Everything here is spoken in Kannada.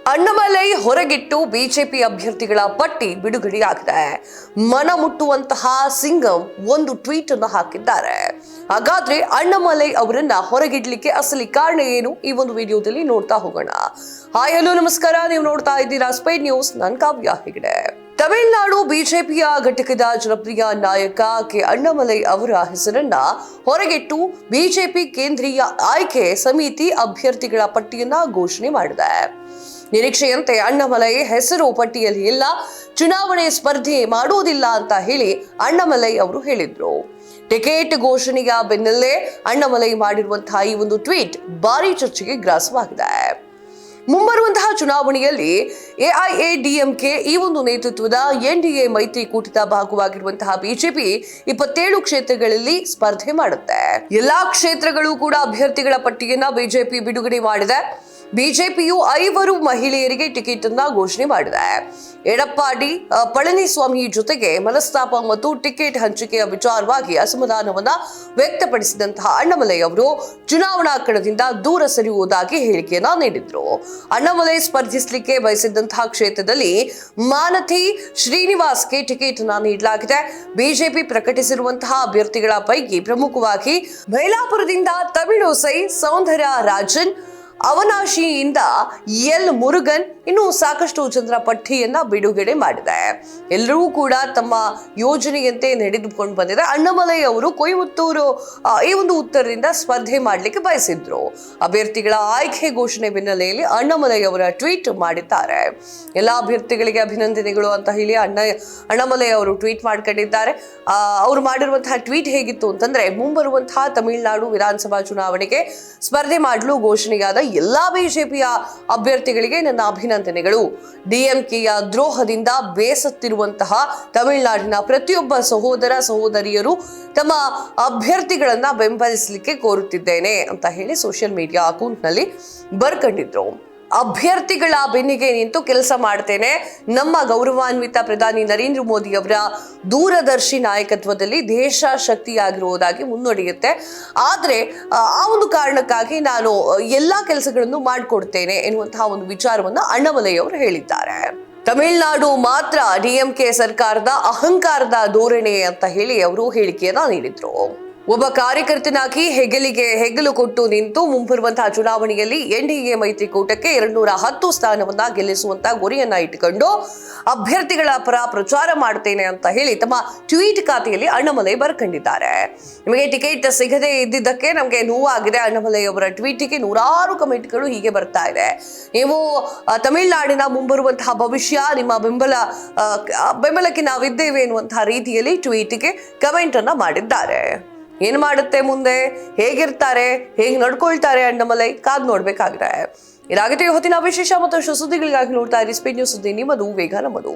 ಅಣ್ಣಾಮಲೈ ಹೊರಗಿಟ್ಟು ಬಿಜೆಪಿ ಅಭ್ಯರ್ಥಿಗಳ ಪಟ್ಟಿ ಬಿಡುಗಡೆಯಾಗಿದೆ. ಮನ ಮುಟ್ಟುವಂತಹ ಸಿಂಗಂ ಒಂದು ಟ್ವೀಟ್ ಅನ್ನು ಹಾಕಿದ್ದಾರೆ. ಹಾಗಾದ್ರೆ ಅಣ್ಣಾಮಲೈ ಅವರನ್ನ ಹೊರಗಿಡ್ಲಿಕ್ಕೆ ಅಸಲಿ ಕಾರಣ ಏನು? ಈ ಒಂದು ವಿಡಿಯೋದಲ್ಲಿ ನೋಡ್ತಾ ಹೋಗೋಣ. ಹಾಯ್ ಹಲೋ ನಮಸ್ಕಾರ, ನೀವು ನೋಡ್ತಾ ಇದ್ದೀರಾ ಸ್ಪೀಡ್ ನ್ಯೂಸ್. ನಾನು ಕಾವ್ಯ ಹೆಗಡೆ. ತಮಿಳುನಾಡು ಬಿಜೆಪಿಯ ಘಟಕದ ಜನಪ್ರಿಯ ನಾಯಕ ಕೆ ಅಣ್ಣಾಮಲೈ ಅವರ ಹೆಸರನ್ನ ಹೊರಗಿಟ್ಟು ಬಿಜೆಪಿ ಕೇಂದ್ರೀಯ ಆಯ್ಕೆ ಸಮಿತಿ ಅಭ್ಯರ್ಥಿಗಳ ಪಟ್ಟಿಯನ್ನ ಘೋಷಣೆ ಮಾಡಿದೆ. ನಿರೀಕ್ಷೆಯಂತೆ ಅಣ್ಣಾಮಲೈ ಹೆಸರು ಪಟ್ಟಿಯಲ್ಲಿ ಇಲ್ಲ, ಚುನಾವಣೆ ಸ್ಪರ್ಧೆ ಮಾಡುವುದಿಲ್ಲ ಅಂತ ಹೇಳಿ ಅಣ್ಣಾಮಲೈ ಅವರು ಹೇಳಿದ್ರು. ಟಿಕೆಟ್ ಘೋಷಣೆಯ ಬೆನ್ನಲ್ಲೇ ಅಣ್ಣಾಮಲೈ ಮಾಡಿರುವಂತಹ ಈ ಒಂದು ಟ್ವೀಟ್ ಭಾರಿ ಚರ್ಚೆಗೆ ಗ್ರಾಸವಾಗಿದೆ. ಮುಂಬರುವಂತಹ ಚುನಾವಣೆಯಲ್ಲಿ ಎಐಎಡಿಎಂಕೆ ಈ ಒಂದು ನೇತೃತ್ವದ ಎನ್ಡಿಎ ಮೈತ್ರಿಕೂಟದ ಭಾಗವಾಗಿರುವಂತಹ ಬಿಜೆಪಿ 27 ಕ್ಷೇತ್ರಗಳಲ್ಲಿ ಸ್ಪರ್ಧೆ ಮಾಡುತ್ತೆ. ಎಲ್ಲಾ ಕ್ಷೇತ್ರಗಳು ಕೂಡ ಅಭ್ಯರ್ಥಿಗಳ ಪಟ್ಟಿಯನ್ನ ಬಿಜೆಪಿ ಬಿಡುಗಡೆ ಮಾಡಿದೆ. ಬಿಜೆಪಿಯು 5 ಮಹಿಳೆಯರಿಗೆ ಟಿಕೆಟ್ ಅನ್ನ ಘೋಷಣೆ ಮಾಡಿದೆ. ಎಡಪ್ಪಾಡಿ ಪಳನಿಸ್ವಾಮಿ ಜೊತೆಗೆ ಮನಸ್ತಾಪ ಮತ್ತು ಟಿಕೆಟ್ ಹಂಚಿಕೆಯ ವಿಚಾರವಾಗಿ ಅಸಮಾಧಾನವನ್ನ ವ್ಯಕ್ತಪಡಿಸಿದಂತಹ ಅಣ್ಣಾಮಲೈ ಅವರು ಚುನಾವಣಾ ಕಣದಿಂದ ದೂರ ಸರಿಯುವುದಾಗಿ ಹೇಳಿಕೆಯನ್ನ ನೀಡಿದ್ರು. ಅಣ್ಣಾಮಲೈ ಸ್ಪರ್ಧಿಸಲಿಕ್ಕೆ ಬಯಸಿದ್ದಂತಹ ಕ್ಷೇತ್ರದಲ್ಲಿ ಮಾನಥಿ ಶ್ರೀನಿವಾಸ್ಗೆ ಟಿಕೆಟ್ ಅನ್ನ ನೀಡಲಾಗಿದೆ. ಬಿಜೆಪಿ ಪ್ರಕಟಿಸಿರುವಂತಹ ಅಭ್ಯರ್ಥಿಗಳ ಪೈಕಿ ಪ್ರಮುಖವಾಗಿ ಮೈಲಾಪುರದಿಂದ ತಮಿಳುಸೈ ಸೌಂದರ್ಯ ರಾಜನ್, ಅವನಾಶಿಯಿಂದ ಎಲ್ ಮುರುಗನ್ ಇನ್ನು ಸಾಕಷ್ಟು ಜನರ ಪಟ್ಟಿಯನ್ನ ಬಿಡುಗಡೆ ಮಾಡಿದೆ. ಎಲ್ಲರೂ ಕೂಡ ತಮ್ಮ ಯೋಜನೆಯಂತೆ ನಡೆದುಕೊಂಡು ಬಂದಿದೆ. ಅಣ್ಣಾಮಲೈ ಅವರು ಕೊಯಮತ್ತೂರು ಈ ಒಂದು ಉತ್ತರದಿಂದ ಸ್ಪರ್ಧೆ ಮಾಡಲಿಕ್ಕೆ ಬಯಸಿದ್ರು. ಅಭ್ಯರ್ಥಿಗಳ ಆಯ್ಕೆ ಘೋಷಣೆ ಬೆನ್ನಲೆಯಲ್ಲಿ ಅಣ್ಣಾಮಲೈ ಅವರ ಟ್ವೀಟ್ ಮಾಡಿದ್ದಾರೆ. ಎಲ್ಲಾ ಅಭ್ಯರ್ಥಿಗಳಿಗೆ ಅಭಿನಂದನೆಗಳು ಅಂತ ಹೇಳಿ ಅಣ್ಣಾಮಲೈ ಅವರು ಟ್ವೀಟ್ ಮಾಡ್ಕೊಂಡಿದ್ದಾರೆ. ಅವರು ಮಾಡಿರುವಂತಹ ಟ್ವೀಟ್ ಹೇಗಿತ್ತು ಅಂತಂದ್ರೆ, ಮುಂಬರುವಂತಹ ತಮಿಳುನಾಡು ವಿಧಾನಸಭಾ ಚುನಾವಣೆಗೆ ಸ್ಪರ್ಧೆ ಮಾಡಲು ಘೋಷಣೆಯಾದ ಎಲ್ಲಾ ಬಿಜೆಪಿಯ ಅಭ್ಯರ್ಥಿಗಳಿಗೆ ನನ್ನ ಅಭಿನಂದನೆಗಳು. ಡಿಎಂಕೆಯ ದ್ರೋಹದಿಂದ ಬೇಸತ್ತಿರುವಂತಹ ತಮಿಳುನಾಡಿನ ಪ್ರತಿಯೊಬ್ಬ ಸಹೋದರ ಸಹೋದರಿಯರು ತಮ್ಮ ಅಭ್ಯರ್ಥಿಗಳನ್ನ ಬೆಂಬಲಿಸಲಿಕ್ಕೆ ಕೋರುತ್ತಿದ್ದೇನೆ ಅಂತ ಹೇಳಿ ಸೋಷಿಯಲ್ ಮೀಡಿಯಾ ಅಕೌಂಟ್ ನಲ್ಲಿ ಬರ್ಕೊಂಡಿದ್ರು. ಅಭ್ಯರ್ಥಿಗಳ ಬೆನ್ನಿಗೆ ನಿಂತು ಕೆಲಸ ಮಾಡ್ತೇನೆ. ನಮ್ಮ ಗೌರವಾನ್ವಿತ ಪ್ರಧಾನಿ ನರೇಂದ್ರ ಮೋದಿ ಅವರ ದೂರದರ್ಶಿ ನಾಯಕತ್ವದಲ್ಲಿ ದೇಶ ಶಕ್ತಿಯಾಗಿರುವುದಾಗಿ ಮುನ್ನಡೆಯುತ್ತೆ. ಆದ್ರೆ ಆ ಒಂದು ಕಾರಣಕ್ಕಾಗಿ ನಾನು ಎಲ್ಲಾ ಕೆಲಸಗಳನ್ನು ಮಾಡಿಕೊಡ್ತೇನೆ ಎನ್ನುವಂತಹ ಒಂದು ವಿಚಾರವನ್ನ ಅಣ್ಣಾಮಲೈ ಅವರು ಹೇಳಿದ್ದಾರೆ. ತಮಿಳುನಾಡು ಮಾತ್ರ ಡಿಎಂಕೆ ಸರ್ಕಾರದ ಅಹಂಕಾರದ ಧೋರಣೆ ಅಂತ ಹೇಳಿ ಅವರು ಹೇಳಿಕೆಯನ್ನ ನೀಡಿದ್ರು. ಒಬ್ಬ ಕಾರ್ಯಕರ್ತನಾಗಿ ಹೆಗಲಿಗೆ ಹೆಗಲು ಕೊಟ್ಟು ನಿಂತು ಮುಂಬರುವಂತಹ ಚುನಾವಣೆಯಲ್ಲಿ ಎನ್ಡಿಎ ಮೈತ್ರಿಕೂಟಕ್ಕೆ 210 ಸ್ಥಾನವನ್ನ ಗೆಲ್ಲಿಸುವಂತ ಗುರಿಯನ್ನ ಇಟ್ಟುಕೊಂಡು ಅಭ್ಯರ್ಥಿಗಳ ಪರ ಪ್ರಚಾರ ಮಾಡ್ತೇನೆ ಅಂತ ಹೇಳಿ ತಮ್ಮ ಟ್ವೀಟ್ ಖಾತೆಯಲ್ಲಿ ಅಣ್ಣಾಮಲೈ ಬರ್ಕೊಂಡಿದ್ದಾರೆ. ನಿಮಗೆ ಟಿಕೆಟ್ ಸಿಗದೆ ಇದ್ದಿದ್ದಕ್ಕೆ ನಮಗೆ ನೋವಾಗಿದೆ. ಅಣ್ಣಾಮಲೈ ಅವರ ಟ್ವೀಟಿಗೆ ನೂರಾರು ಕಮೆಂಟ್ಗಳು ಹೀಗೆ ಬರ್ತಾ ಇದೆ. ನೀವು ತಮಿಳುನಾಡಿನ ಮುಂಬರುವಂತಹ ಭವಿಷ್ಯ, ನಿಮ್ಮ ಬೆಂಬಲಕ್ಕೆ ನಾವಿದ್ದೇವೆ ಎನ್ನುವಂತಹ ರೀತಿಯಲ್ಲಿ ಟ್ವೀಟ್ಗೆ ಕಮೆಂಟ್ ಅನ್ನ ಮಾಡಿದ್ದಾರೆ. ಏನ್ ಮಾಡುತ್ತೆ ಮುಂದೆ, ಹೇಗಿರ್ತಾರೆ, ಹೇಗೆ ನಡ್ಕೊಳ್ತಾರೆ ಅಣ್ಣಾಮಲೈ, ಕಾದ್ ನೋಡ್ಬೇಕಾಗಿದೆ. ಇದಾಗಿದೆ ಹೊತ್ತಿನ ವಿಶೇಷ ಮತ್ತು ಸುದ್ದಿಗಳಿಗಾಗಿ ನೋಡ್ತಾ ಇರಿ ಸ್ಪೀಡ್ ನ್ಯೂಸ್. ಸುದ್ದಿ ನಿಮ್ಮದು, ವೇಗ ನಮ್ಮದು.